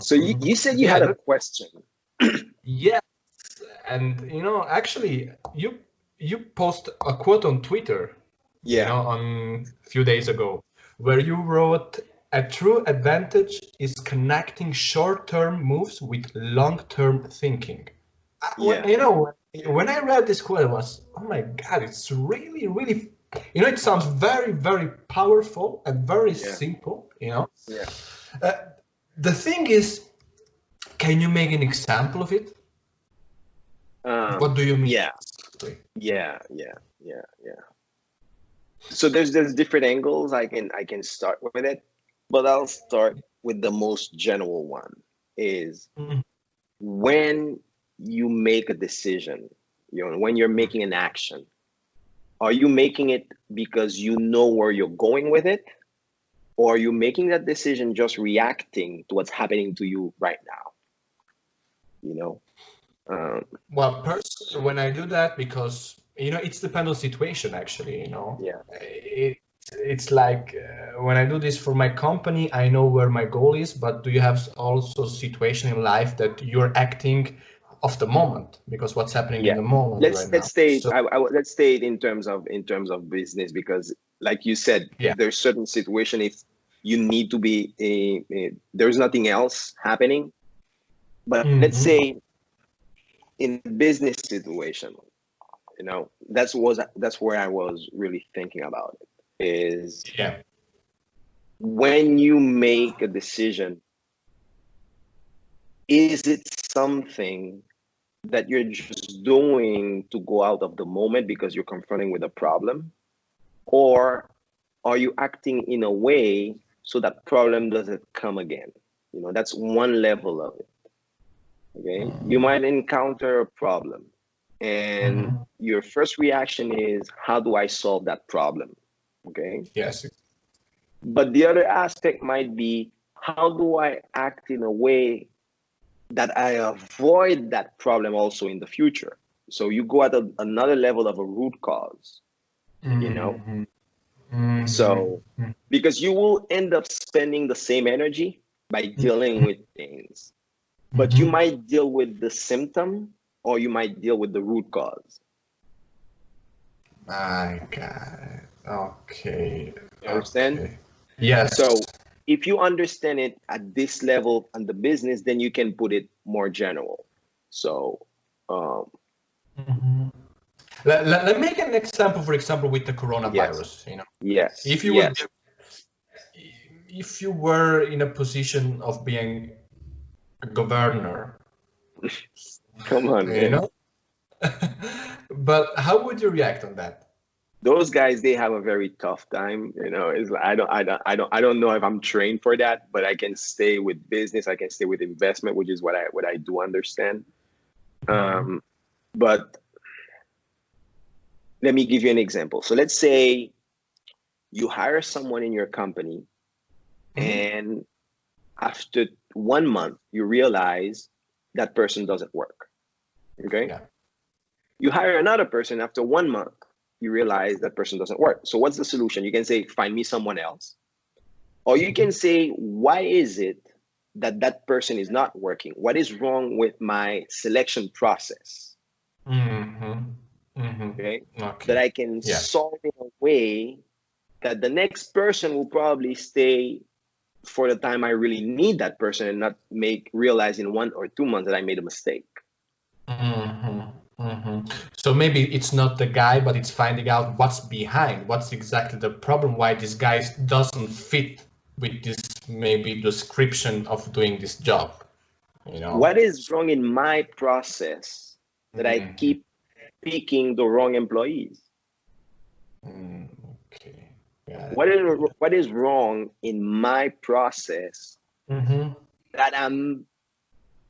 So you said you had a question. Yes, and actually, you post a quote on Twitter, on a few days ago, where you wrote, "A true advantage is connecting short-term moves with long-term thinking." When I read this quote, I was, oh my God, it's really, really, it sounds very, very powerful and very simple, Yeah. The thing is, can you make an example of it? What do you mean? Yeah. So there's different angles. I can start with it, but I'll start with the most general one. Is when you make a decision, when you're making an action, are you making it because you know where you're going with it, or are you making that decision just reacting to what's happening to you right now? Well, personally, when I do that, because it's depends on situation, actually. It's like when I do this for my company, I know where my goal is, but do you have also situation in life that you're acting of the moment, because what's happening in the moment right now? Let's stay in terms of business, because like you said, there's certain situation if you need to be there's nothing else happening. But let's say in business situation, that's where I was really thinking about it, is when you make a decision, is it something that you're just doing to go out of the moment because you're confronting with a problem, or are you acting in a way so that problem doesn't come again? That's one level of it. Okay, you might encounter a problem, and your first reaction is, how do I solve that problem? Okay. Yes. But the other aspect might be, how do I act in a way that I avoid that problem also in the future? So you go at another level of a root cause, So because you will end up spending the same energy by dealing with things, but you might deal with the symptom, or you might deal with the root cause. My God. Okay. You understand? Okay. Yes. So if you understand it at this level on the business, then you can put it more general. So let me make an example, for example, with the coronavirus. Yes. If you were in a position of being a governor, come on, but how would you react on that? Those guys, they have a very tough time. It's like, I don't know if I'm trained for that, but I can stay with business. I can stay with investment, which is what I do understand. But let me give you an example. So let's say you hire someone in your company, and after 1 month, you realize that person doesn't work. Okay. Yeah. You hire another person after 1 month, you realize that person doesn't work. So what's the solution? You can say, find me someone else. Or you can say, why is it that person is not working? What is wrong with my selection process? Okay? That I can solve in a way that the next person will probably stay for the time I really need that person, and not realize in 1 or 2 months that I made a mistake. So maybe it's not the guy, but it's finding out what's behind, what's exactly the problem, why this guy doesn't fit with this maybe description of doing this job. What is wrong in my process that I keep picking the wrong employees? Okay. What is wrong in my process that I'm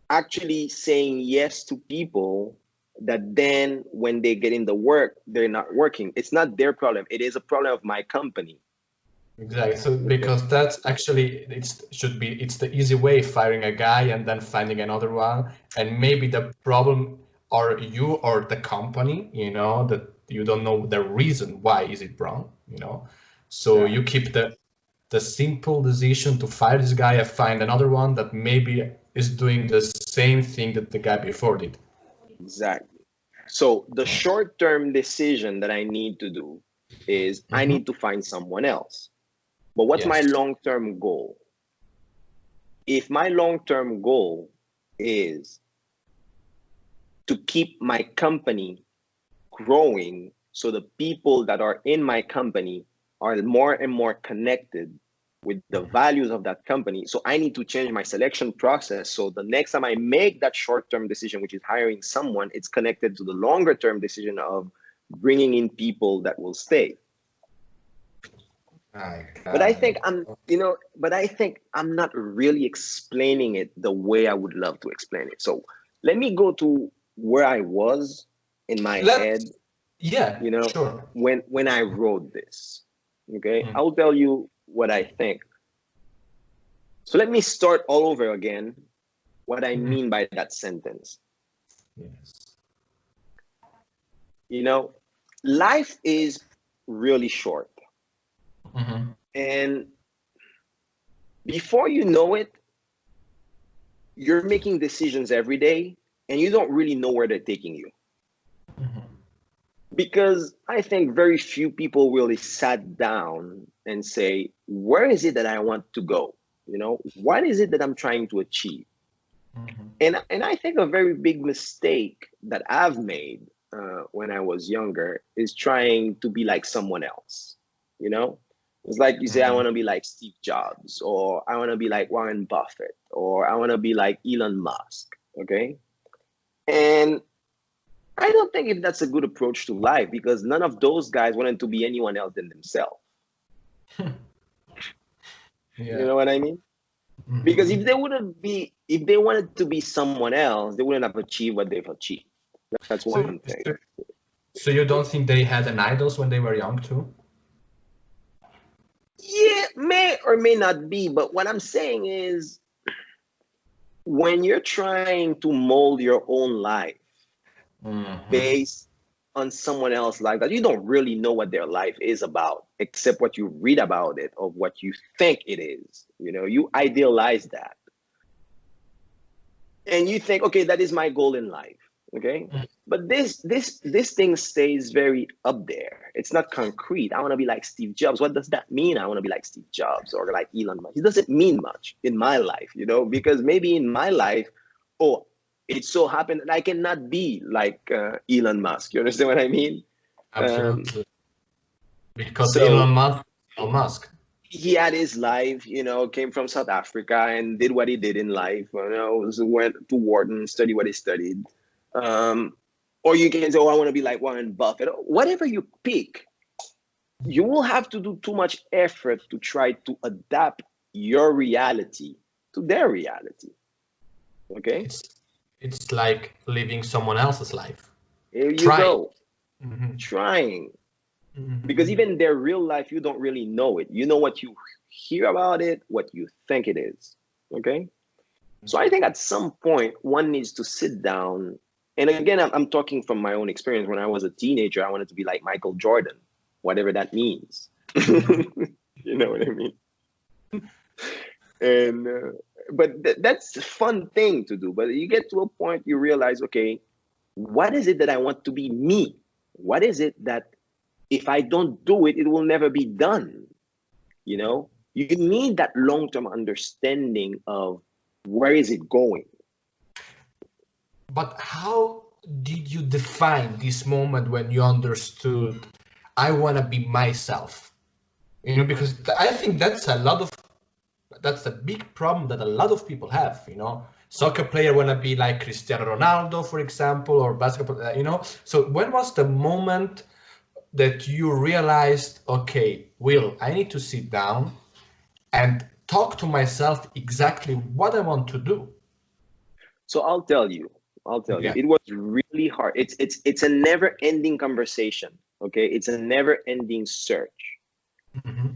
actually saying yes to people that then when they get in the work, they're not working? It's not their problem. It is a problem of my company. Exactly. So because that's actually, it's the easy way, firing a guy and then finding another one. And maybe the problem are you or the company, that you don't know the reason why is it wrong, So you keep the simple decision to fire this guy and find another one that maybe is doing the same thing that the guy before did. Exactly. So the short-term decision that I need to do is I need to find someone else. But what's my long-term goal? If my long-term goal is to keep my company growing so the people that are in my company are more and more connected with the values of that company. So I need to change my selection process. So the next time I make that short-term decision, which is hiring someone, it's connected to the longer-term decision of bringing in people that will stay. But I think I'm not really explaining it the way I would love to explain it. So let me go to where I was in my head. Yeah, sure. When I wrote this. Okay, I'll tell you what I think. So let me start all over again. What I mean by that sentence. Yes. Life is really short. And before you know it, you're making decisions every day and you don't really know where they're taking you. Because I think very few people really sat down and say, where is it that I want to go? What is it that I'm trying to achieve? And I think a very big mistake that I've made when I was younger is trying to be like someone else. It's like you say, I want to be like Steve Jobs, or I want to be like Warren Buffett, or I want to be like Elon Musk. Okay. And I don't think if that's a good approach to life, because none of those guys wanted to be anyone else than themselves. You know what I mean? Because if they wanted to be someone else, they wouldn't have achieved what they've achieved. That's one thing. So you don't think they had an idols when they were young too? Yeah, may or may not be. But what I'm saying is, when you're trying to mold your own life based on someone else's life, that you don't really know what their life is about, except what you read about it or what you think it is. You idealize that. And you think, okay, that is my goal in life. Okay. But this thing stays very up there. It's not concrete. I want to be like Steve Jobs. What does that mean? I want to be like Steve Jobs or like Elon Musk. It doesn't mean much in my life, because maybe in my life, it so happened that I cannot be like Elon Musk. You understand what I mean? Absolutely. Because Elon Musk. He had his life, came from South Africa and did what he did in life. Went to Wharton, studied what he studied. Or you can say, I want to be like Warren Buffett. Whatever you pick, you will have to do too much effort to try to adapt your reality to their reality. Okay? It's like living someone else's life. Here you go. Trying. Because even their real life, you don't really know it. You know what you hear about it, what you think it is. Okay? So I think at some point, one needs to sit down. And again, I'm talking from my own experience. When I was a teenager, I wanted to be like Michael Jordan, whatever that means. You know what I mean? And but that's a fun thing to do. But you get to a point, you realize, okay, what is it that I want to be me? What is it that if I don't do it, it will never be done? You need that long-term understanding of where is it going. But how did you define this moment when you understood, I want to be myself? Because I think that's a big problem that a lot of people have. Soccer player want to be like Cristiano Ronaldo, for example, or basketball. So when was the moment that you realized, okay, Will, I need to sit down and talk to myself exactly what I want to do? So I'll tell you, it was really hard. It's a never-ending conversation. Okay, it's a never-ending search.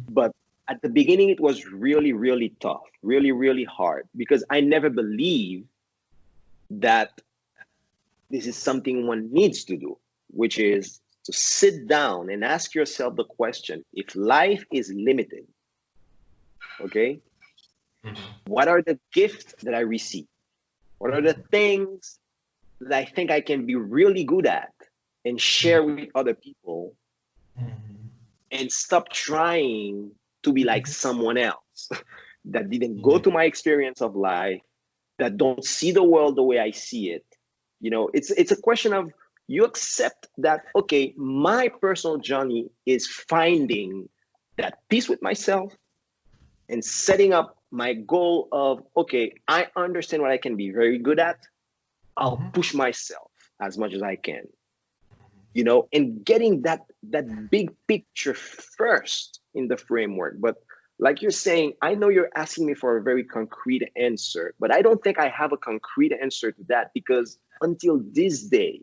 But at the beginning, it was really, really tough, really, really hard, because I never believed that this is something one needs to do, which is to sit down and ask yourself the question, if life is limited, okay, what are the gifts that I receive? What are the things that I think I can be really good at and share with other people, and stop trying to be like someone else that didn't go to my experience of life, that don't see the world the way I see it. You know, it's a question of you accept that, okay, my personal journey is finding that peace with myself and setting up my goal of, okay, I understand what I can be very good at. I'll push myself as much as I can, you know, and getting that big picture first in the framework. But like you're saying, I know you're asking me for a very concrete answer, but I don't think I have a concrete answer to that, because until this day,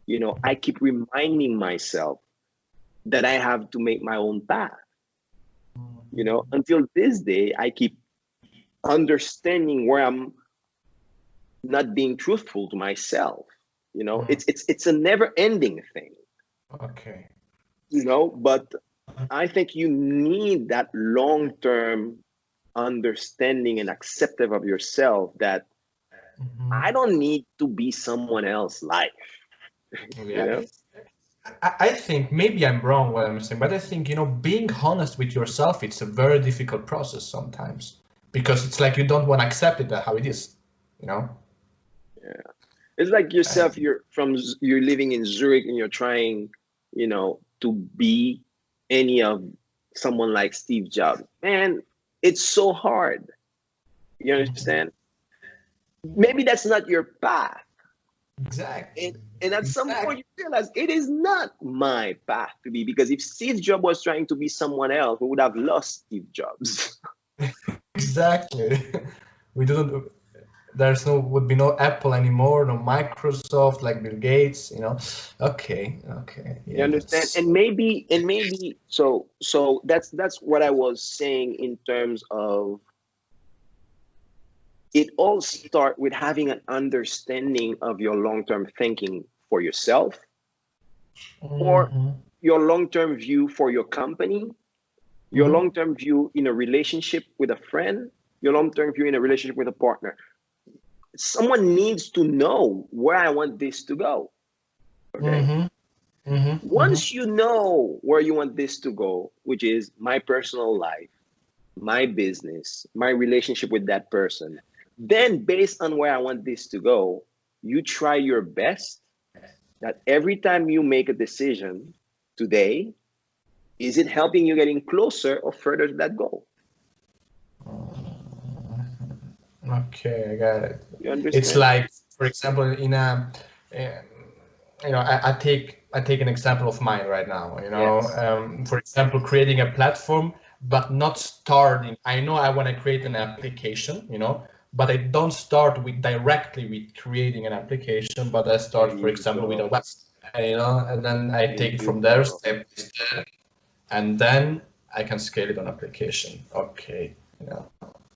you know, I keep reminding myself that I have to make my own path. You know, until this day, I keep understanding where I'm not being truthful to myself. You know, it's a never-ending thing. Okay. You know, but I think you need that long-term understanding and acceptance of yourself that I don't need to be someone else's life. Yeah. You know? I think maybe I'm wrong what I'm saying, but I think, you know, being honest with yourself, it's a very difficult process sometimes, because it's like you don't want to accept it how it is, you know? Yeah. It's like yourself, you're living in Zurich and you're trying, you know, to be any of someone like Steve Jobs. Man, it's so hard. You understand? Maybe that's not your path. Exactly. And at some point you realize it is not my path to be, because if Steve Jobs was trying to be someone else, we would have lost Steve Jobs. Exactly. Would be no Apple anymore, no Microsoft, like Bill Gates, you know. Okay. Yeah, you understand? And maybe so that's what I was saying in terms of it all start with having an understanding of your long-term thinking for yourself, or your long-term view for your company, your long-term view in a relationship with a friend, your long-term view in a relationship with a partner. Someone needs to know where I want this to go. Okay. Once you know where you want this to go, which is my personal life, my business, my relationship with that person, then based on where I want this to go, you try your best that every time you make a decision today, is it helping you getting closer or further to that goal? Okay, I got it. You understand? It's like, for example, in a, you know, I take an example of mine right now. You know, yes. For example, creating a platform, but not starting. I know I want to create an application, you know, but I don't start directly with creating an application, but I start, for example, with a website, you know, and then I take it from there step by step, and then I can scale it on application. Okay, you know.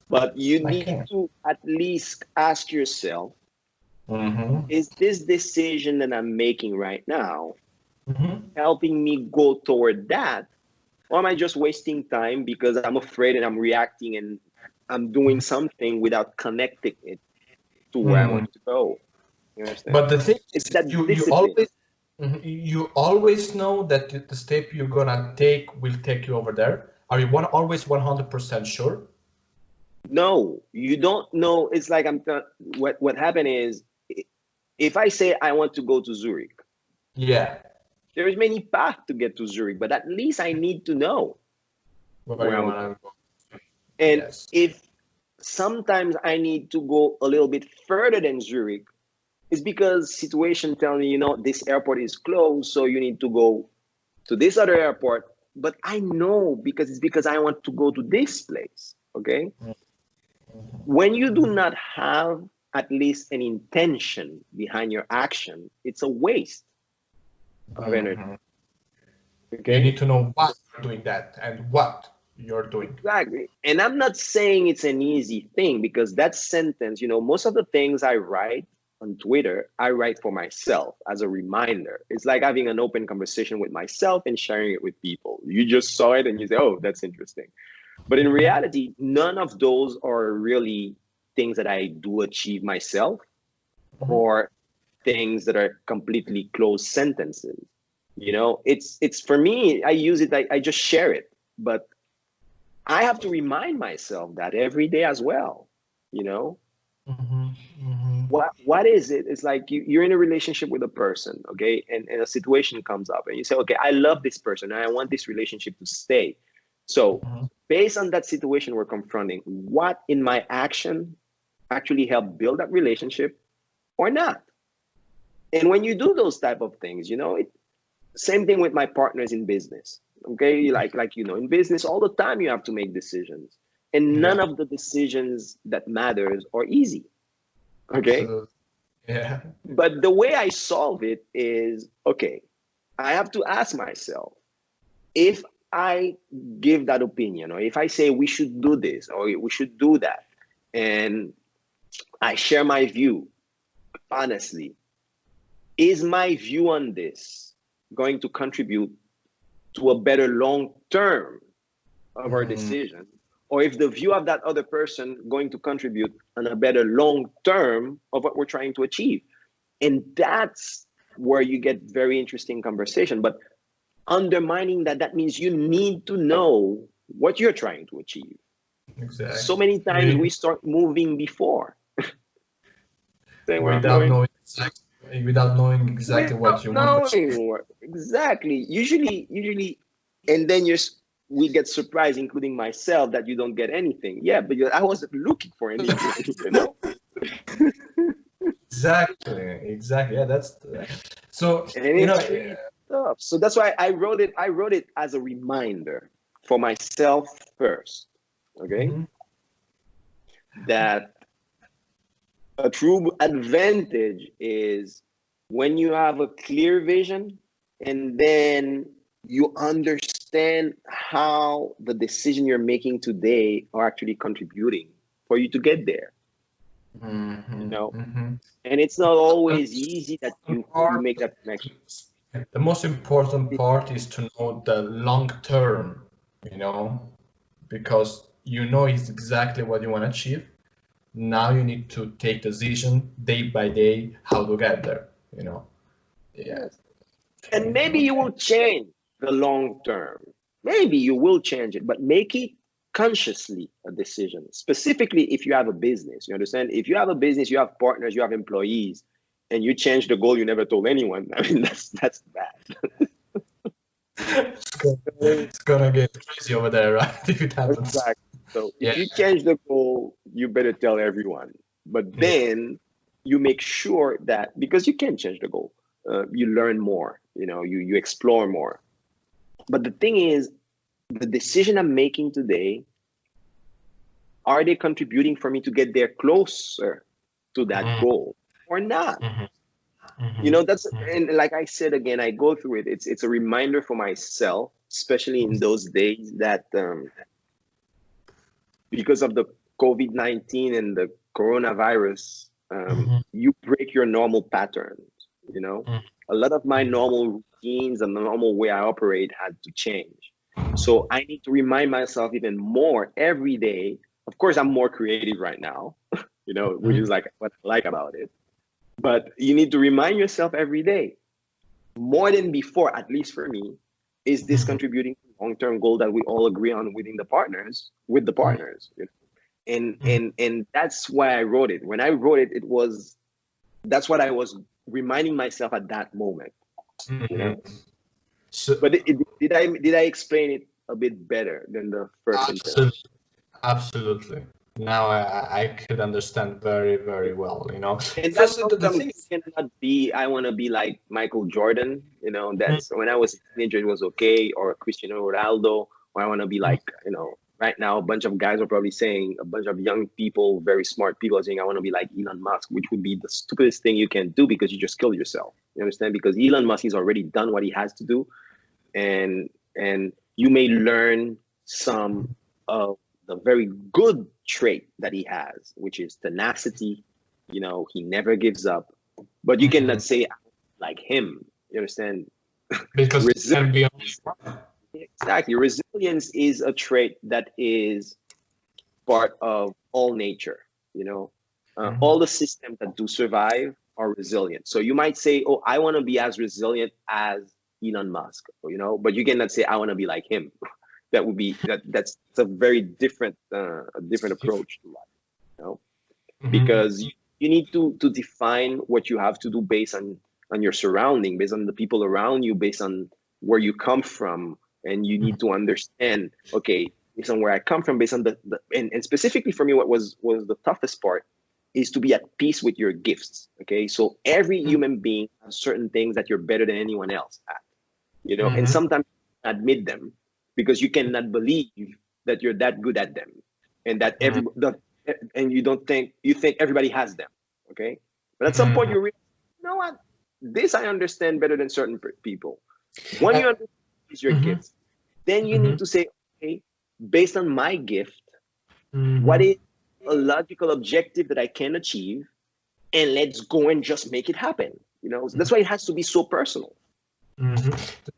But you need to at least ask yourself, is this decision that I'm making right now helping me go toward that? Or am I just wasting time because I'm afraid and I'm reacting and I'm doing something without connecting it to where I want to go? You understand? But the thing is that you always know that the step you're gonna take will take you over there. Are you always 100% sure? No, you don't know. It's like what happened is, if I say I want to go to Zurich, there is many paths to get to Zurich, but at least I need to know where I want to go. And if sometimes I need to go a little bit further than Zurich, it's because situation tell me, you know, this airport is closed, so you need to go to this other airport. But I know because I want to go to this place. Okay. When you do not have at least an intention behind your action, it's a waste of energy. Okay? You need to know why you're doing that and what you're doing. Exactly. And I'm not saying it's an easy thing, because that sentence, you know, most of the things I write, on Twitter, I write for myself as a reminder. It's like having an open conversation with myself and sharing it with people. You just saw it and you say, oh, that's interesting. But in reality, none of those are really things that I do achieve myself or things that are completely closed sentences. You know, it's for me, I use it, I just share it. But I have to remind myself that every day as well, you know? What is it? It's like you're in a relationship with a person, okay? And a situation comes up and you say, okay, I love this person and I want this relationship to stay. So based on that situation we're confronting, what in my action actually helped build that relationship or not? And when you do those type of things, you know, same thing with my partners in business, okay? Like you know, in business, all the time you have to make decisions. And none of the decisions that matters are easy. Okay. Absolutely. Yeah. But the way I solve it is, okay, I have to ask myself, if I give that opinion, or if I say we should do this or we should do that, and I share my view honestly, is my view on this going to contribute to a better long term of our decision? Or if the view of that other person going to contribute on a better long term of what we're trying to achieve? And that's where you get very interesting conversation. But undermining that means you need to know what you're trying to achieve. Exactly. So many times we start moving before. without knowing exactly what you want. Exactly. Usually, and then we get surprised, including myself, that you don't get anything. Yeah, because I wasn't looking for anything, you know? Exactly. Yeah, that's so. And you know, tough. So that's why I wrote it as a reminder for myself first. Okay, that a true advantage is when you have a clear vision and then you understand how the decision you're making today are actually contributing for you to get there. You know, and it's not always easy that you make that connection. The most important part is to know the long term, you know, because you know it's exactly what you want to achieve. Now you need to take decision day by day how to get there, you know. Yeah. And maybe you will change the long term. Maybe you will change it, but make it consciously a decision. Specifically, if you have a business, you understand? If you have a business, you have partners, you have employees, and you change the goal you never told anyone. I mean, that's bad. It's gonna get crazy over there, right? If it happens. Exactly. So if you change the goal, you better tell everyone. But then you make sure that, because you can change the goal, you learn more, you know, you explore more. But the thing is, the decision I'm making today, are they contributing for me to get there closer to that goal or not? You know, that's, and like I said again, I go through it. It's a reminder for myself, especially in those days that because of the COVID-19 and the coronavirus, you break your normal patterns, you know? A lot of my normal routines and the normal way I operate had to change. So I need to remind myself even more every day. Of course, I'm more creative right now, you know, which is like what I like about it. But you need to remind yourself every day, more than before, at least for me, is this contributing to the long-term goal that we all agree on with the partners, you know? And that's why I wrote it. When I wrote it, that's what I was reminding myself at that moment. You know? So, but did I explain it a bit better than the first instance? Absolutely. Now I could understand very, very well, you know. And that's the thing cannot be, I want to be like Michael Jordan, you know, that's when I was a teenager, it was okay, or Cristiano Ronaldo, or I want to be like, you know, right now, a bunch of guys are probably saying, a bunch of young people, very smart people are saying, I want to be like Elon Musk, which would be the stupidest thing you can do because you just killed yourself. You understand? Because Elon Musk has already done what he has to do. And you may learn some of the very good trait that he has, which is tenacity He never gives up. But you cannot say like him. You understand? Because it can be exactly. Resilience is a trait that is part of all nature. All the systems that do survive are resilient. So you might say, "Oh, I want to be as resilient as Elon Musk," but you cannot say, "I want to be like him." That would be that's a very different approach to life, because you need to define what you have to do based on your surrounding, based on the people around you, based on where you come from, and you need to understand, okay, based on where I come from, based on and specifically for me, what was the toughest part is to be at peace with your gifts. Okay, so every human being has certain things that you're better than anyone else at, and sometimes you admit them because you cannot believe that you're that good at them, and that and you think everybody has them. Okay, but at some point you realize, you know what, this I understand better than certain people. When you understand your gifts, then you need to say, okay, based on my gift, what is a logical objective that I can achieve, and let's go and just make it happen. That's why it has to be so personal.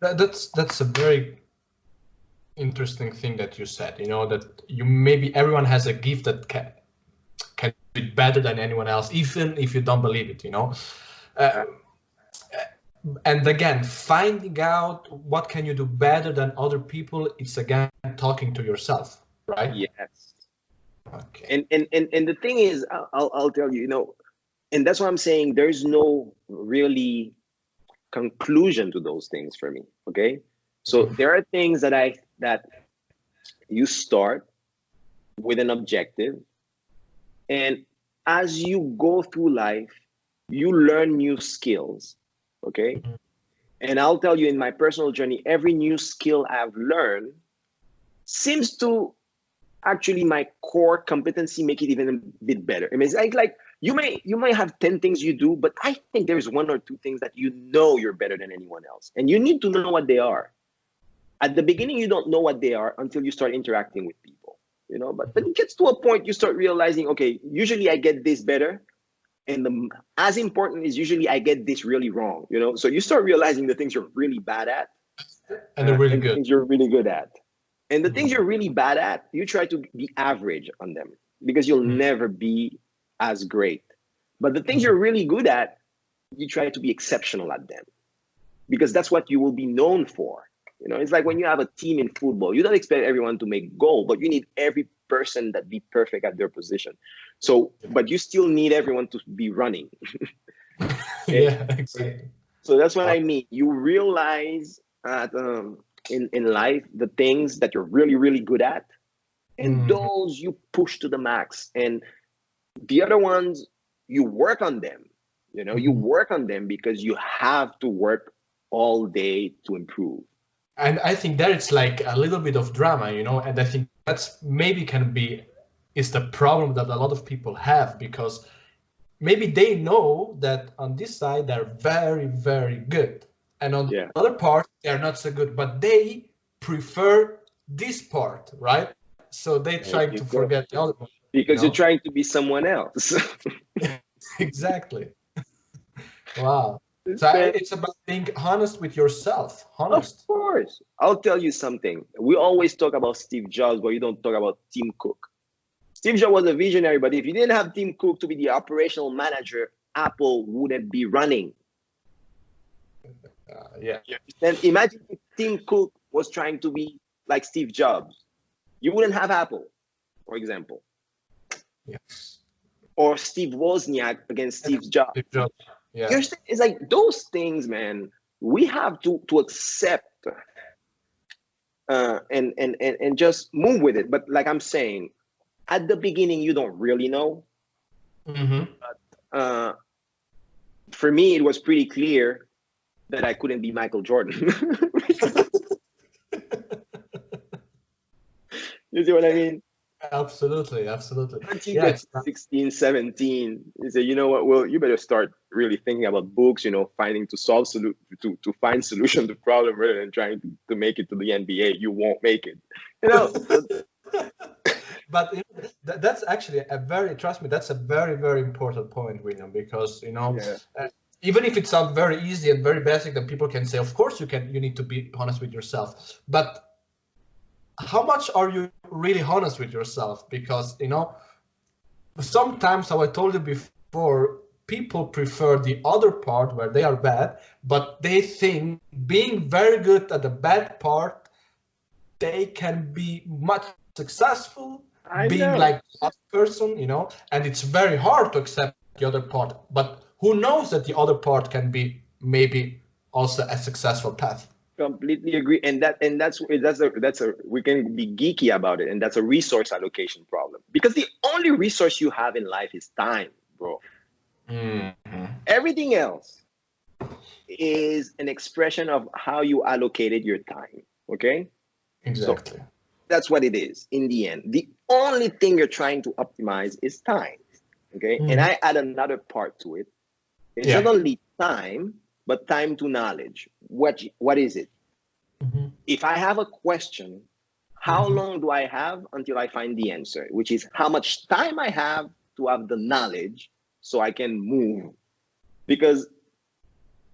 That's a very interesting thing that you said. That maybe everyone has a gift that can be better than anyone else, even if you don't believe it. And again, finding out what can you do better than other people, it's again talking to yourself, right? Yes. Okay. And the thing is, I'll tell you, and that's why I'm saying there's no really conclusion to those things for me. Okay, so there are things that you start with an objective, and as you go through life, you learn new skills. Okay, and I'll tell you, in my personal journey, every new skill I've learned seems to actually my core competency make it even a bit better. I mean, it's like you may have 10 things you do, but I think there's one or two things that you're better than anyone else, and you need to know what they are. At the beginning, you don't know what they are until you start interacting with people, but it gets to a point you start realizing, okay, usually I get this better, and as important is usually I get this really wrong, so you start realizing the things you're really bad at and they're really good. The things you're really good at. And the things you're really bad at, you try to be average on them because you'll never be as great. But the things you're really good at, you try to be exceptional at them because that's what you will be known for. It's like when you have a team in football, you don't expect everyone to make goal, but you need every person that be perfect at their position. So, but you still need everyone to be running. Yeah, exactly. So that's what I mean. You realize that in life, the things that you're really, really good at, and those you push to the max. And the other ones, you work on them. You work on them because you have to work all day to improve. And I think that it's like a little bit of drama, and I think that's maybe is the problem that a lot of people have, because maybe they know that on this side they're very, very good, and on the other part they're not so good, but they prefer this part, right? So they try to forget the other part. Because you're trying to be someone else. Exactly. Wow. So it's about being honest with yourself. Honest. Of course. I'll tell you something. We always talk about Steve Jobs, but you don't talk about Tim Cook. Steve Jobs was a visionary, but if you didn't have Tim Cook to be the operational manager, Apple wouldn't be running. Yeah. Then imagine if Tim Cook was trying to be like Steve Jobs. You wouldn't have Apple, for example. Yes. Or Steve Wozniak against Steve Jobs. Steve Jobs. Yeah. It's like those things, man, we have to accept and just move with it. But like I'm saying, at the beginning, you don't really know. But, for me, it was pretty clear that I couldn't be Michael Jordan. You see what I mean? Absolutely. Once you get 16, 17, you say, you know what, well, you better start really thinking about books, finding to find solution to problem rather than trying to make it to the NBA. You won't make it. But you know, that's actually a very, trust me, that's a very, very important point, William, because, you know, even if it sounds very easy and very basic, then people can say, of course you need to be honest with yourself. But how much are you really honest with yourself? Because, you know, sometimes, how I told you before, people prefer the other part where they are bad, but they think being very good at the bad part, they can be much successful being like that person, you know, and it's very hard to accept the other part. But who knows that the other part can be maybe also a successful path. Completely agree, and that's a we can be geeky about it, and that's a resource allocation problem, because the only resource you have in life is time, bro. Everything else is an expression of how you allocated your time. Okay, exactly. So that's what it is in the end. The only thing you're trying to optimize is time. Okay, and I add another part to it. It's not only time, but time to knowledge. What is it? If I have a question, how long do I have until I find the answer? Which is how much time I have to have the knowledge so I can move. Because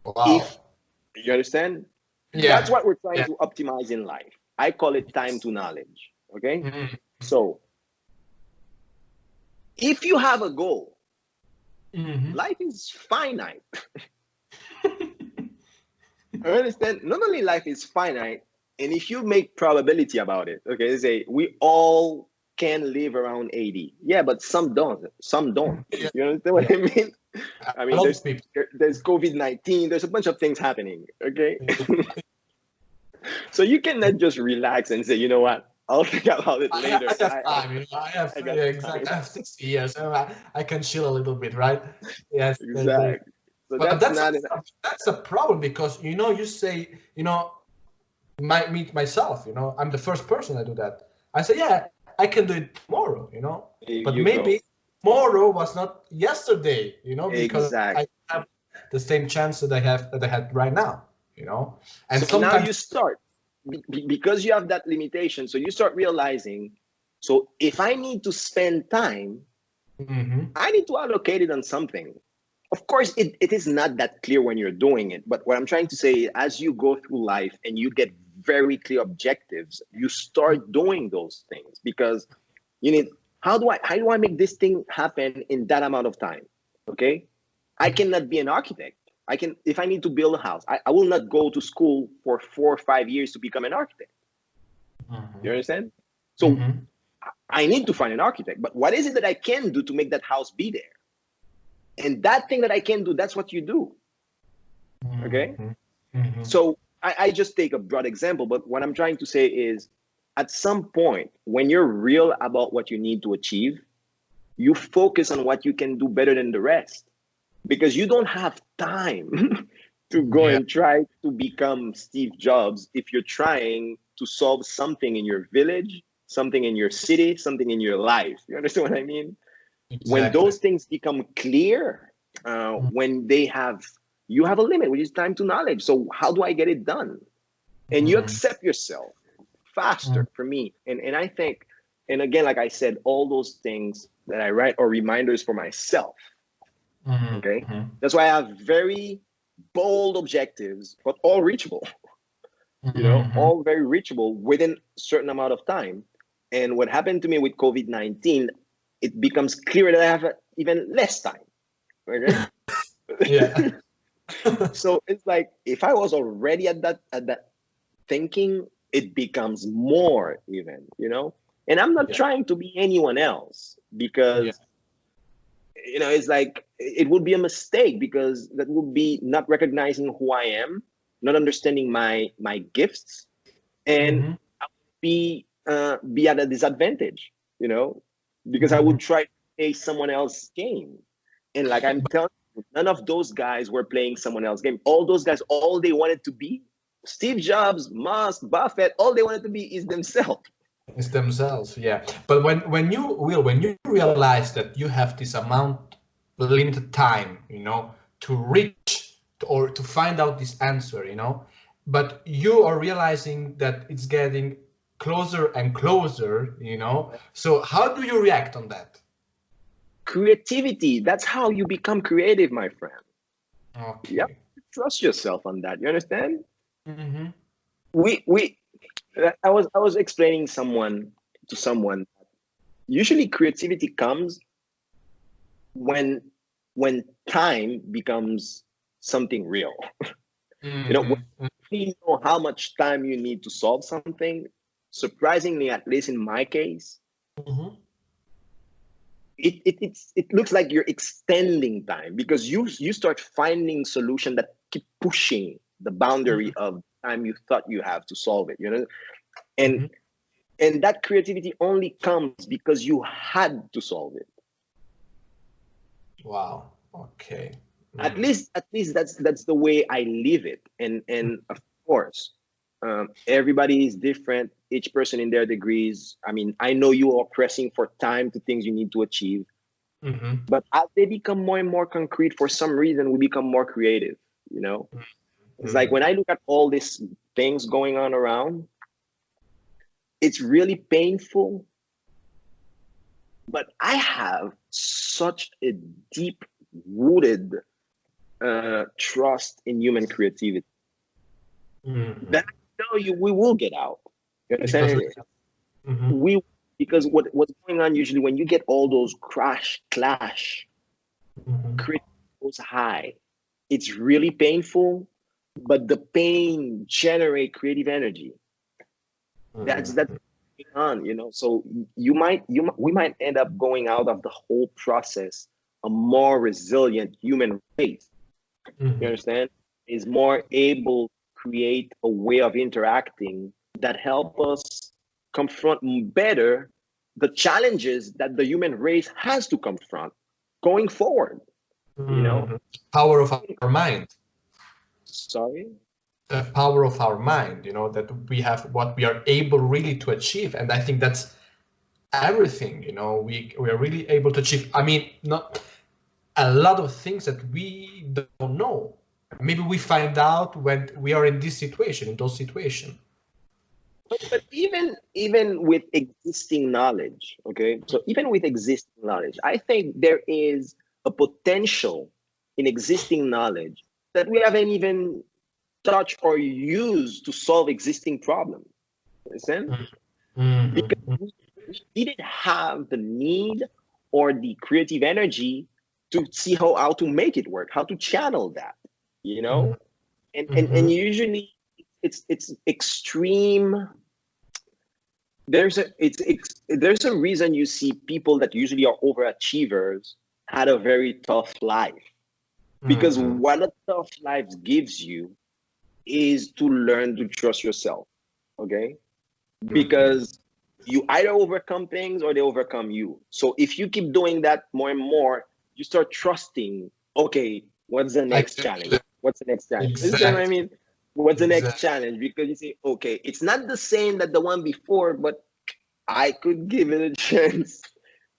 if you understand, that's what we're trying to optimize in life. I call it time to knowledge. Okay, so if you have a goal, life is finite. I understand. Not only life is finite, and if you make probability about it, okay, say we all can live around 80. Yeah, but some don't. Some don't. You understand what I mean? I mean, there's COVID-19. There's a bunch of things happening. Okay, so you cannot just relax and say, you know what? I'll think about it later. I have time. You know, I have 60 years. So I can chill a little bit, right? Yes, exactly. So but that's a problem, because, you know, you say, you know, myself, you know, I'm the first person to do that. I say, yeah, I can do it tomorrow, you know, but maybe tomorrow was not yesterday, you know, because I have the same chance that I had right now, you know. And so now you start, because you have that limitation, so you start realizing, so if I need to spend time, I need to allocate it on something. Of course, it is not that clear when you're doing it. But what I'm trying to say, as you go through life and you get very clear objectives, you start doing those things, because you need, how do I make this thing happen in that amount of time? Okay, I cannot be an architect. If I need to build a house, I will not go to school for 4 or 5 years to become an architect. You understand? So I need to find an architect. But what is it that I can do to make that house be there? And that thing that I can do, that's what you do. Okay? So I just take a broad example, but what I'm trying to say is, at some point, when you're real about what you need to achieve, you focus on what you can do better than the rest, because you don't have time to go and try to become Steve Jobs if you're trying to solve something in your village, something in your city, something in your life. You understand what I mean? Exactly. When those things become clear, when you have a limit, which is time to knowledge. So how do I get it done? And you accept yourself faster for me. And I think, and again, like I said, all those things that I write are reminders for myself. Okay. That's why I have very bold objectives, but all reachable, you know, all very reachable within a certain amount of time. And what happened to me with COVID-19, it becomes clear that I have even less time. Okay. So it's like, if I was already at that thinking, it becomes more even, you know. And I'm not trying to be anyone else, because you know, it's like, it would be a mistake, because that would be not recognizing who I am, not understanding my gifts, and I would be at a disadvantage, you know, because I would try to play someone else's game. And like I'm telling you, none of those guys were playing someone else's game. All those guys, all they wanted to be, Steve Jobs, Musk, Buffett, all they wanted to be is themselves. It's themselves, yeah. But when you realize that you have this amount, limited time, you know, to reach or to find out this answer, you know, but you are realizing that it's getting closer and closer, you know. So how do you react on that? Creativity, that's how you become creative, my friend. Okay. Yeah, trust yourself on that. You understand? Mm-hmm. I was explaining to someone. Usually, creativity comes when time becomes something real. You know, when you know how much time you need to solve something. Surprisingly, at least in my case, it looks like you're extending time because you start finding solutions that keep pushing the boundary of time you thought you have to solve it, you know. And that creativity only comes because you had to solve it. Wow. Okay. At least that's the way I live it. And of course, everybody is different, each person in their degrees. I mean, I know you are pressing for time to things you need to achieve. But as they become more and more concrete, for some reason, we become more creative, you know? It's like when I look at all these things going on around, it's really painful. But I have such a deep-rooted trust in human creativity that I tell you, we will get out. You understand? Because what's going on usually when you get all those clash, creativity goes high. It's really painful, but the pain generates creative energy. That's going on, you know. So we might end up going out of the whole process a more resilient human race. You understand? Is more able to create a way of interacting that help us confront better the challenges that the human race has to confront going forward. You know, power of our mind. Sorry? The power of our mind, you know, that we have what we are able really to achieve. And I think that's everything, you know, we are really able to achieve. I mean, not a lot of things that we don't know. Maybe we find out when we are in this situation, in those situations. But even with existing knowledge, okay? So even with existing knowledge, I think there is a potential in existing knowledge that we haven't even touched or used to solve existing problems. Understand? Because we didn't have the need or the creative energy to see how to make it work, how to channel that, you know? And usually it's extreme. There's a reason you see people that usually are overachievers had a very tough life. Because what a tough life gives you is to learn to trust yourself, okay? Because you either overcome things or they overcome you. So if you keep doing that more and more, you start trusting, okay, what's the next challenge? What's the next challenge? Exactly. You know what I mean? What's the next challenge? Because you say, okay, it's not the same that the one before, but I could give it a chance.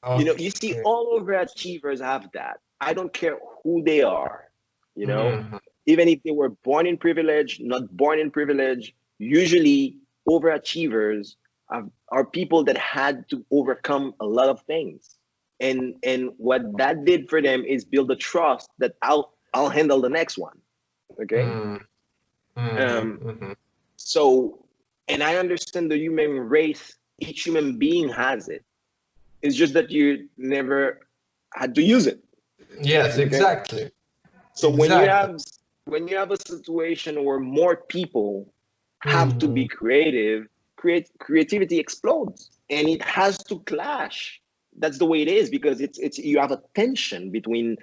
Okay. You know, you see all overachievers have that. I don't care who they are, you know, even if they were born in privilege, not born in privilege, usually overachievers are people that had to overcome a lot of things. And what that did for them is build a trust that I'll handle the next one. Okay. So, and I understand the human race, each human being has it. It's just that you never had to use it. Yes, okay? Exactly. So when you have a situation where more people have to be creative, creativity explodes and it has to clash. That's the way it is, because it's you have a tension between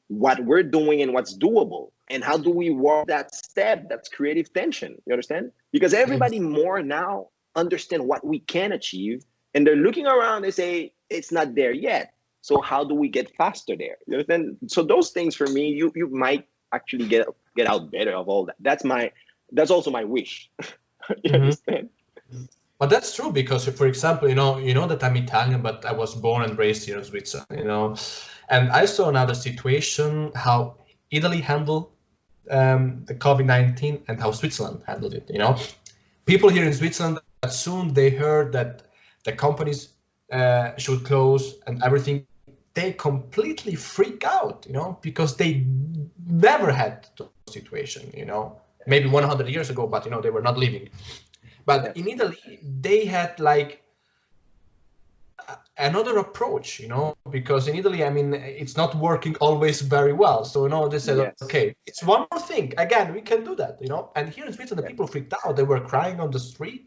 what we're doing and what's doable. And how do we walk that step? That's creative tension. You understand? Because everybody more now understand what we can achieve, and they're looking around and say it's not there yet. So how do we get faster there? You understand? So those things for me, you might actually get out better of all that. That's also my wish. You understand? But that's true, because for example, you know that I'm Italian, but I was born and raised here in Switzerland, you know, and I saw another situation, how Italy handled the COVID-19 and how Switzerland handled it. You know, people here in Switzerland soon they heard that the companies should close and everything, they completely freak out, because they never had those situation, maybe 100 years ago, but they were not living. But in Italy, they had like another approach, because in Italy, I mean, it's not working always very well. So, they said, okay, it's one more thing. Again, we can do that, And here in Switzerland, the people freaked out. They were crying on the street,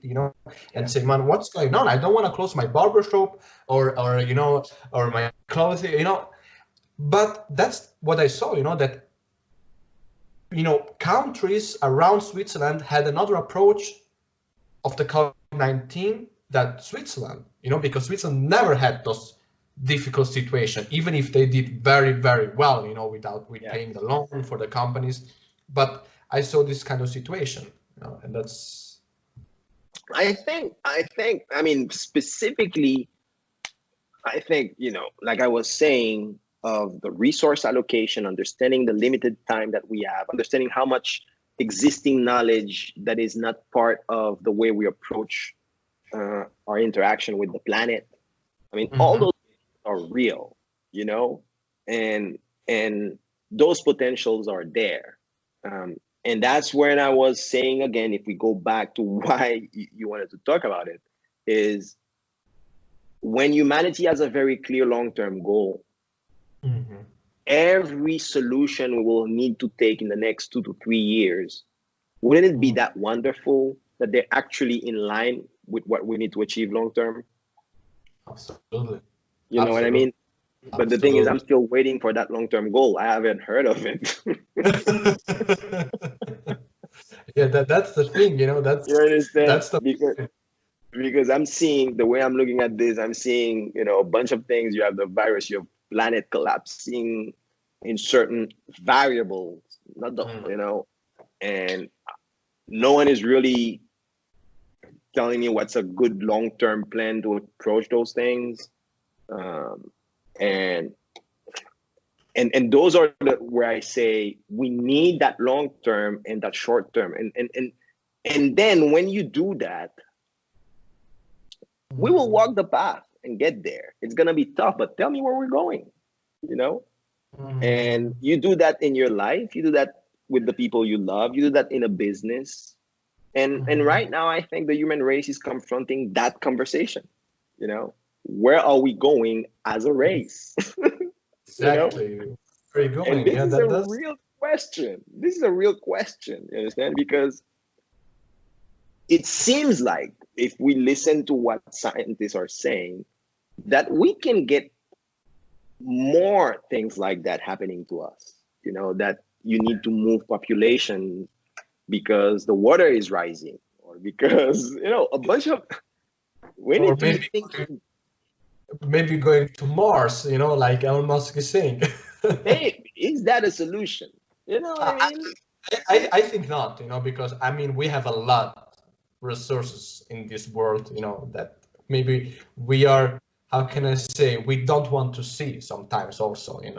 and saying, man, what's going on? I don't want to close my barber shop or my clothing, But that's what I saw, that, countries around Switzerland had another approach of the COVID-19 that Switzerland, because Switzerland never had those difficult situations, even if they did very, very well, without paying the loan for the companies. But I saw this kind of situation, and that's. I think, I mean, specifically, I think, like I was saying, of the resource allocation, understanding the limited time that we have, understanding how much existing knowledge that is not part of the way we approach our interaction with the planet. I mean, all those are real, and those potentials are there. And that's when I was saying, again, if we go back to why you wanted to talk about it, is when humanity has a very clear long-term goal, every solution we will need to take in the next 2 to 3 years, wouldn't it be that wonderful that they're actually in line with what we need to achieve long-term? Absolutely. You know what I mean? But the thing is, I'm still waiting for that long-term goal. I haven't heard of it. Yeah, that's the thing, that's. You understand? That's the because I'm seeing, the way I'm looking at this, I'm seeing, a bunch of things. You have the virus, you have planet collapsing in certain variables, not the, and no one is really telling me what's a good long-term plan to approach those things. And those are where I say we need that long-term and that short-term. And then when you do that, we will walk the path and get there. It's going to be tough, but tell me where we're going, And you do that in your life. You do that with the people you love. You do that in a business. And right now, I think the human race is confronting that conversation, Where are we going as a race? Exactly. Where are you going? And this is a real question. This is a real question, you understand? Because it seems like if we listen to what scientists are saying, that we can get more things like that happening to us, that you need to move population because the water is rising, or because, a bunch of, we need to think. Maybe going to Mars, like Elon Musk is saying. Hey, is that a solution? You know what I mean? I think not, because I mean, we have a lot of resources in this world, that maybe we are, how can I say, we don't want to see sometimes also, I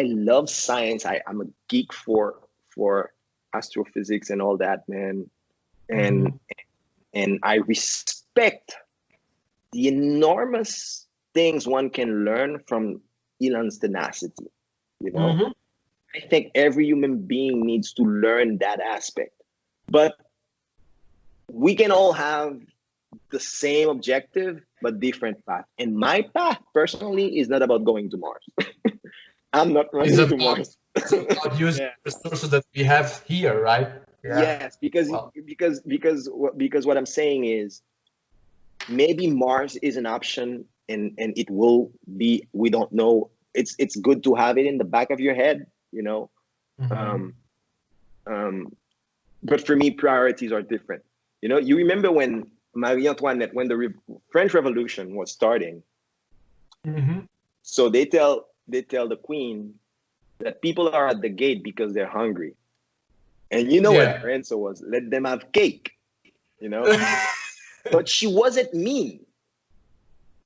love science. I'm a geek for astrophysics and all that, man. And I respect the enormous things one can learn from Elon's tenacity, I think every human being needs to learn that aspect. But we can all have the same objective, but different path. And my path, personally, is not about going to Mars. I'm not running to Mars. It's about using resources that we have here, right? Yeah. Yes, because what I'm saying is, maybe Mars is an option, and it will be. We don't know. It's good to have it in the back of your head, But for me, priorities are different. You remember when Marie Antoinette, when the French Revolution was starting, so they tell the Queen that people are at the gate because they're hungry, and what her answer was? Let them have cake, But she wasn't mean.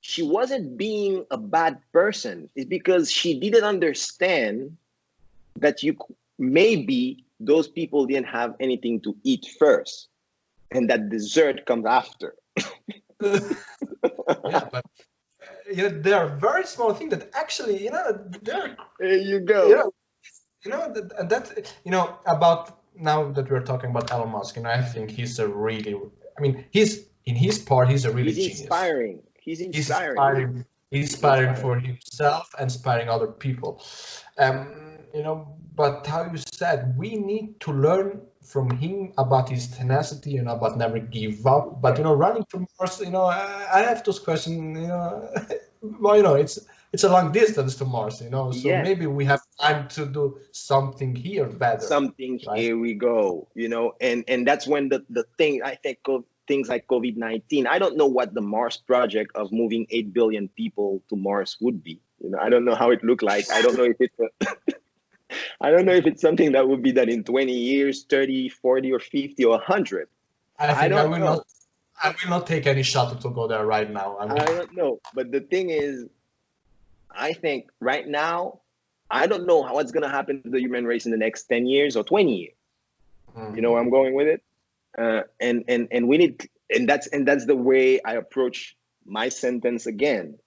She wasn't being a bad person. It's because she didn't understand that maybe those people didn't have anything to eat first. and that dessert comes after. Yeah, but there are very small things that actually, they're. There you go. About now that we're talking about Elon Musk, I think he's a really. I mean, he's in his part. He's a really genius. Inspiring. He's inspiring. He's inspiring for himself and inspiring other people. But how you said, we need to learn from him about his tenacity and about never give up. But running to Mars, I have those questions. Well, it's a long distance to Mars, so maybe we have time to do something here better. Right? Here we go, and that's when the thing, I think, of things like COVID-19. I don't know what the Mars project of moving 8 billion people to Mars would be. I don't know how it looked like. I don't know if it's I don't know if it's something that would be done in 20 years, 30, 40, or 50, or 100. I don't know. I will not take any shuttle to go there right now. I don't know. But the thing is, I think right now, I don't know what's going to happen to the human race in the next 10 years or 20 years. Mm-hmm. You know where I'm going with it? And we need, and that's the way I approach my sentence again.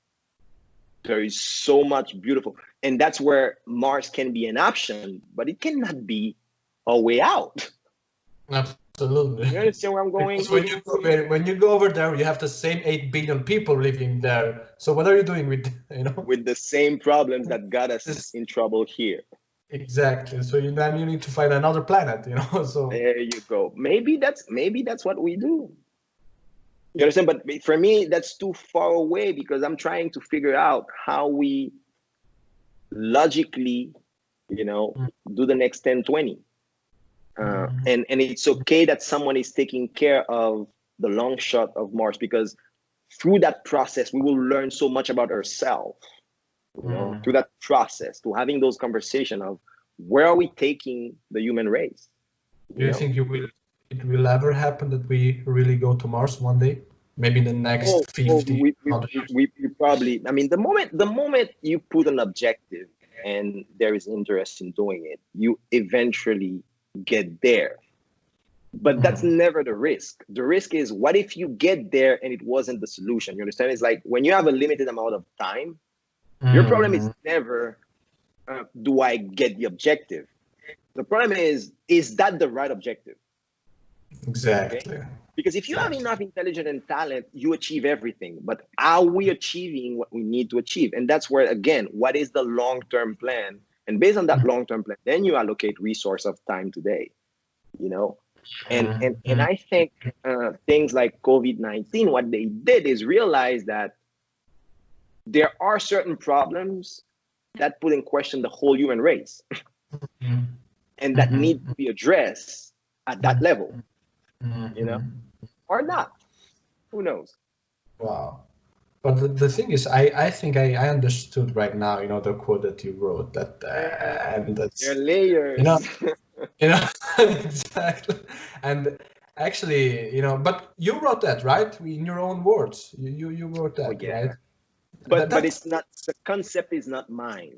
There is so much beautiful, and that's where Mars can be an option, but it cannot be a way out. Absolutely. You understand where I'm going? When you go over there, you have the same 8 billion people living there. So what are you doing with, with the same problems that got us in trouble here? Exactly. So then you need to find another planet, So there you go. Maybe that's what we do. You understand? But for me, that's too far away because I'm trying to figure out how we logically, do the next 10, 20. And it's okay that someone is taking care of the long shot of Mars, because through that process, we will learn so much about ourselves. Through that process, to having those conversations of where are we taking the human race? Do you think it will ever happen that we really go to Mars one day? Maybe in the next 50 we probably, the moment you put an objective and there is interest in doing it, you eventually get there. But that's never the risk. The risk is, what if you get there and it wasn't the solution? You understand? It's like when you have a limited amount of time, your problem is never, do I get the objective? The problem is that the right objective? Exactly. Okay? Because if you have enough intelligence and talent, you achieve everything. But are we achieving what we need to achieve? And that's where, again, what is the long-term plan? And based on that long-term plan, then you allocate resource of time today, And I think things like COVID-19, what they did is realize that there are certain problems that put in question the whole human race, and that need to be addressed at that level, or not. Who knows? Wow. But the thing is, I think I understood right now, the quote that you wrote, that and that's, there are layers. Exactly. And actually, but you wrote that, right? In your own words. You wrote that, right? But it's not, the concept is not mine.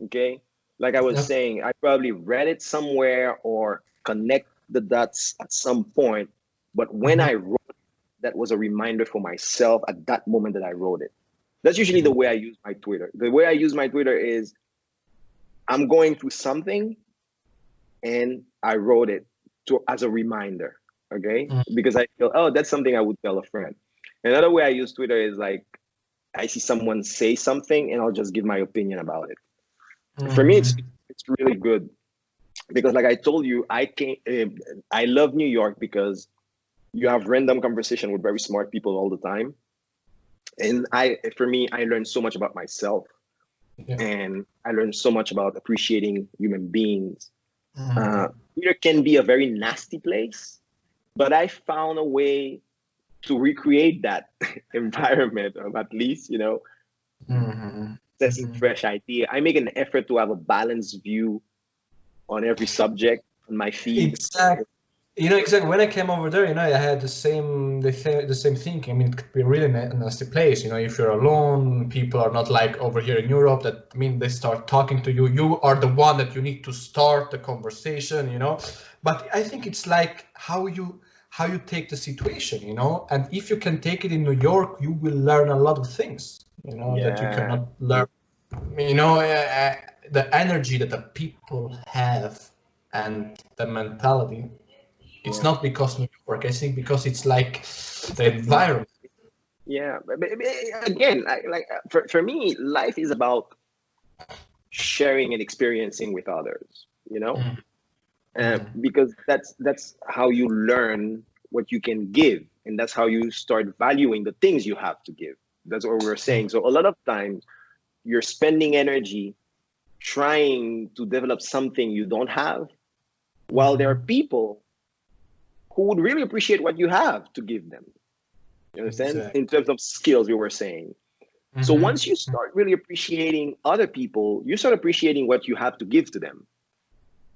Okay? Like I was saying, I probably read it somewhere or connect the dots at some point. But when I wrote it, that was a reminder for myself at that moment that I wrote it. That's usually the way I use my Twitter. The way I use my Twitter is, I'm going through something and I wrote it as a reminder, okay? Because I feel, that's something I would tell a friend. Another way I use Twitter is like, I see someone say something and I'll just give my opinion about it. For me, it's really good because, like I told you, I love New York because you have random conversation with very smart people all the time. And for me, I learned so much about myself, and I learned so much about appreciating human beings. Twitter can be a very nasty place, but I found a way to recreate that environment of at least, assessing fresh idea. I make an effort to have a balanced view on every subject on my feed. Exactly. Exactly. When I came over there, I had the same thing. I mean, it could be really a nasty place. If you're alone, people are not like over here in Europe that, they start talking to you. You are the one that you need to start the conversation, But I think it's like how how you take the situation, you know. And if you can take it in New York, you will learn a lot of things, you know, that you cannot learn. You know, the energy that the people have and the mentality. It's not because New York. I think because it's like the environment. Yeah, but again, for me, life is about sharing and experiencing with others. You know, because that's how you learn what you can give, and that's how you start valuing the things you have to give. That's what we're saying. So a lot of times, you're spending energy trying to develop something you don't have, while there are people who would really appreciate what you have to give them. You understand? Exactly. In terms of skills, you were saying. So once you start really appreciating other people, you start appreciating what you have to give to them.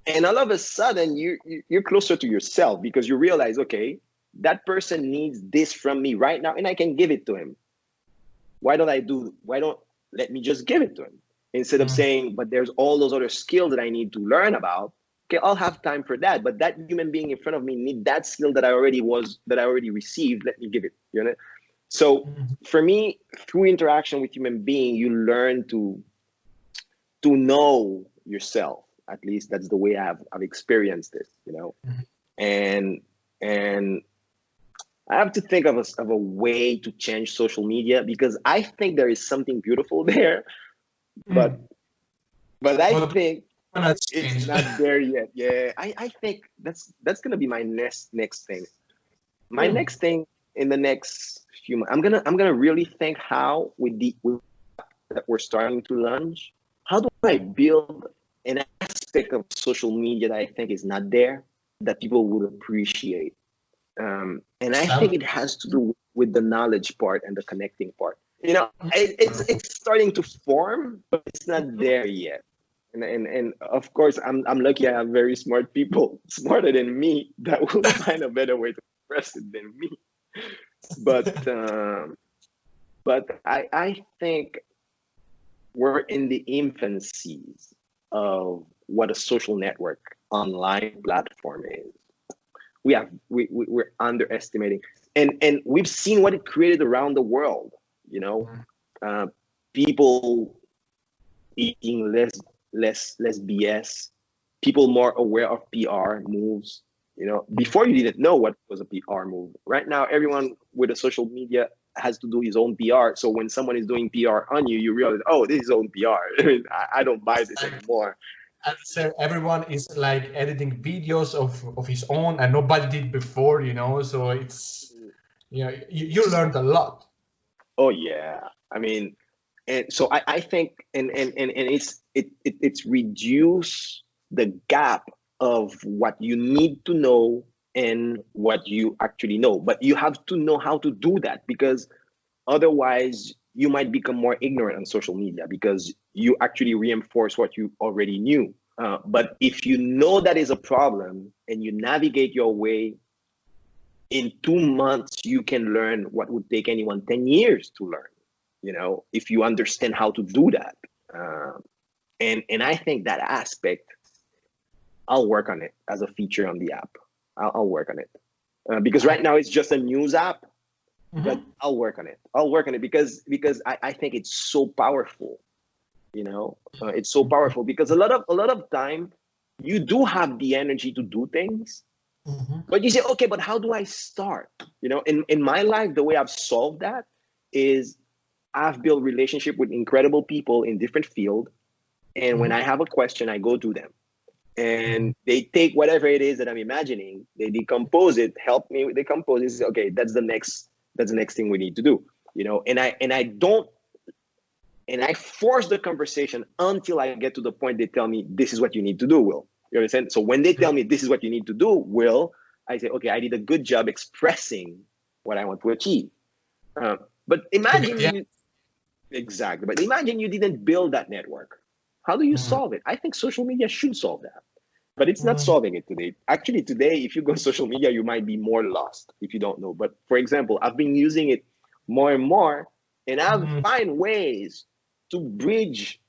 And all of a sudden, you're closer to yourself, because you realize, okay, that person needs this from me right now, and I can give it to him. Why don't let me just give it to him? Instead of saying, but there's all those other skills that I need to learn about. Okay, I'll have time for that. But that human being in front of me need that skill that I already received. Let me give it. You know? So for me, through interaction with human being, you learn to know yourself. At least that's the way I've experienced this, you know. And I have to think of a way to change social media, because I think there is something beautiful there, but I think it's not there yet. Yeah, I think that's gonna be my next thing. My next thing in the next few months, I'm gonna really think how with that we're starting to launch, how do I build an aspect of social media that I think is not there, that people would appreciate. And I think it has to do with the knowledge part and the connecting part. You know, it's starting to form, but it's not there yet. And of course, I'm lucky I have very smart people, smarter than me, that will find a better way to express it than me. But I think we're in the infancies of what a social network online platform is. We're underestimating, and we've seen what it created around the world. You know, people eating less BS, people more aware of PR moves. You know, before you didn't know what was a PR move. Right now, everyone with a social media has to do his own PR. So when someone is doing PR on you, you realize, oh, this is his own PR. I don't buy this anymore. And so everyone is like editing videos of his own, and nobody did before, you know. So it's, you know, you learned a lot. Oh yeah, I mean, and so I think and it's reduced the gap of what you need to know and what you actually know. But you have to know how to do that, because otherwise you might become more ignorant on social media, because you actually reinforce what you already knew. But if you know that is a problem and you navigate your way, in 2 months, you can learn what would take anyone 10 years to learn, you know, if you understand how to do that. And I think that aspect, I'll work on it as a feature on the app. I'll work on it. Because right now it's just a news app, but I'll work on it. I'll work on it because I think it's so powerful. You know, it's so powerful, because a lot of time you do have the energy to do things, but you say, okay, but how do I start? You know, in my life, the way I've solved that is I've built relationship with incredible people in different fields, and when I have a question, I go to them, and they take whatever it is that I'm imagining, they decompose it, help me with decompose it, say, okay, that's the next thing we need to do. You know, and I force the conversation until I get to the point they tell me, this is what you need to do, Will. You understand? So when they tell me this is what you need to do, Will, I say, okay, I did a good job expressing what I want to achieve. But imagine But imagine you didn't build that network. How do you solve it? I think social media should solve that, but it's not solving it today. Actually, today, if you go on social media, you might be more lost if you don't know. But for example, I've been using it more and more, and I've find ways to bridge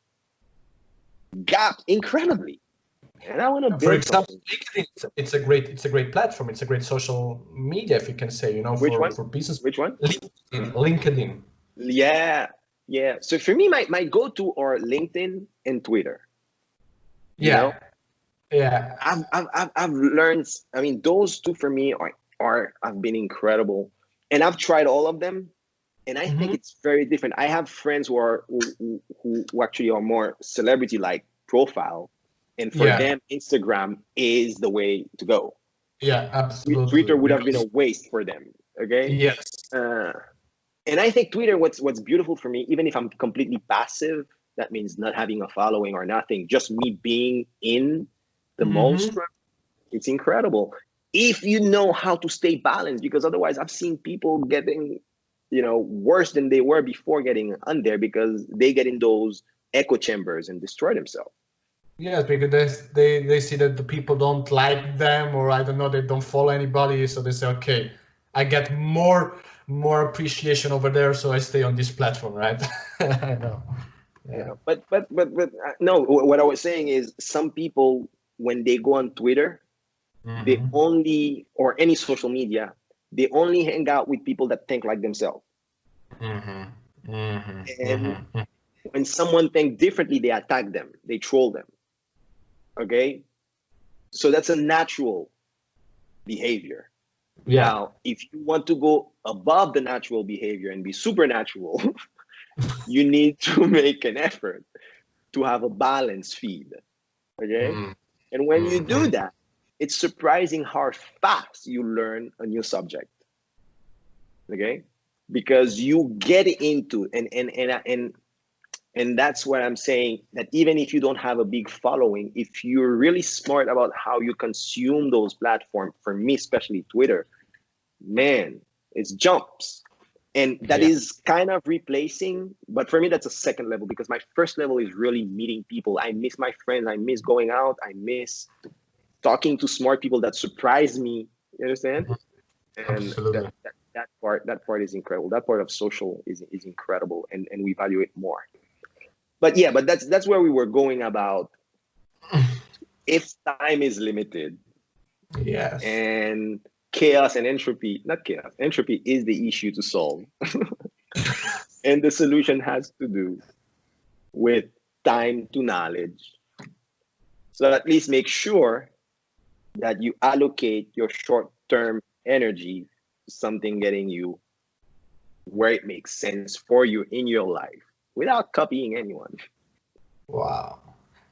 gaps incredibly. and I want to build. For example, LinkedIn, it's a great platform. It's a great social media, if you can say, for business. Which one? LinkedIn. Yeah. So for me, my go-to are LinkedIn and Twitter. Yeah. I've learned. I mean, those two for me have been incredible, and I've tried all of them, and I think it's very different. I have friends who actually are more celebrity-like profile, and for them, Instagram is the way to go. Yeah, absolutely. Twitter would have been a waste for them. Okay. Yes. And I think Twitter, what's beautiful for me, even if I'm completely passive, that means not having a following or nothing, just me being in the maelstrom, it's incredible. If you know how to stay balanced, because otherwise I've seen people getting, worse than they were before getting on there because they get in those echo chambers and destroy themselves. Yes, because they see that the people don't like them, or I don't know, they don't follow anybody, so they say, okay, I get more appreciation over there, so I stay on this platform, right? I know. Yeah. But no, what I was saying is some people, when they go on Twitter, they only, or any social media, they only hang out with people that think like themselves. And when someone thinks differently, they attack them, they troll them. Okay? So that's a natural behavior. Yeah. Now, if you want to go above the natural behavior and be supernatural, you need to make an effort to have a balanced feed. Okay? And when you do that, it's surprising how fast you learn a new subject. Okay? Because you get into, and that's what I'm saying, that even if you don't have a big following, if you're really smart about how you consume those platforms, for me, especially Twitter, man, it's jumps. And that is kind of replacing, but for me, that's a second level, because my first level is really meeting people. I miss my friends. I miss going out. I miss talking to smart people that surprise me. You understand? And that part is incredible. That part of social is incredible, and we value it more. But yeah, but that's where we were going about. If time is limited, yes, and chaos and entropy, not chaos, entropy is the issue to solve. And the solution has to do with time to knowledge. So at least make sure that you allocate your short-term energy to something getting you where it makes sense for you in your life without copying anyone. Wow.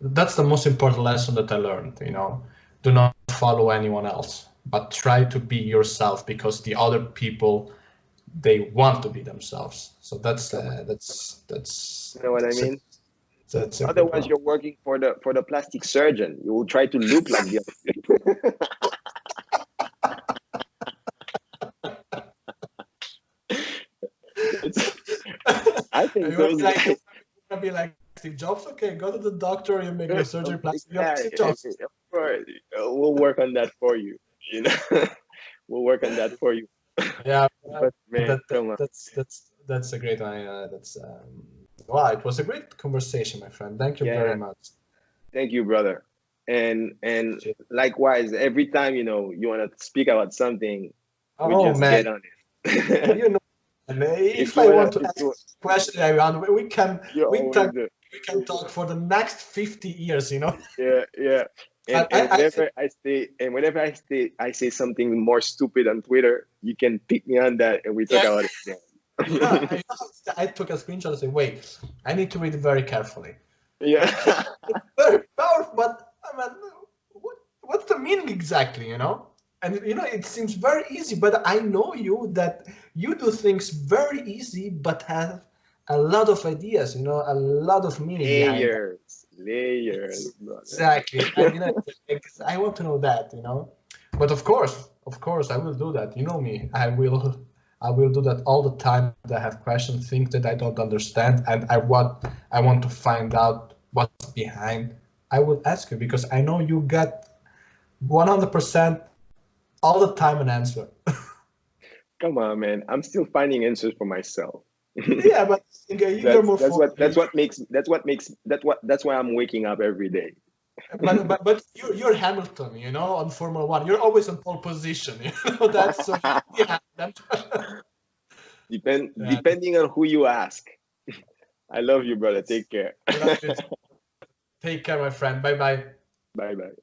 That's the most important lesson that I learned, do not follow anyone else, but try to be yourself, because the other people, they want to be themselves. So that's you know what I mean? Otherwise you're working for the plastic surgeon. You will try to look like the other people. I think those guys gonna be like Steve Jobs. Okay, go to the doctor, you make your surgery plastic. Of course, we'll work on that for you. We'll work on that for you. Yeah, but man, that's a great idea. Wow, it was a great conversation, my friend. Thank you very much. Thank you, brother. And likewise, every time you want to speak about something, we just get on it. If I want to ask a question, we can talk for the next 50 years, Yeah. And whenever I say something more stupid on Twitter, you can pick me on that and we talk about it again. I took a screenshot and said, wait, I need to read it very carefully. Yeah. Very powerful, but what's the meaning exactly, And, it seems very easy, but I know that you do things very easy, but have a lot of ideas, a lot of meaning Layers. Exactly. I want to know that, But of course, I will do that. You know me. I will do that all the time. I have questions, things that I don't understand, and I want to find out what's behind. I will ask you, because I know you got 100% all the time an answer. Come on, man. I'm still finding answers for myself. Yeah, but you're more that's why I'm waking up every day. But you're Hamilton, you know, on Formula One. You're always in pole position. You know, that's so yeah. Depending on who you ask. I love you, brother. Take care. Take care, my friend. Bye bye. Bye bye.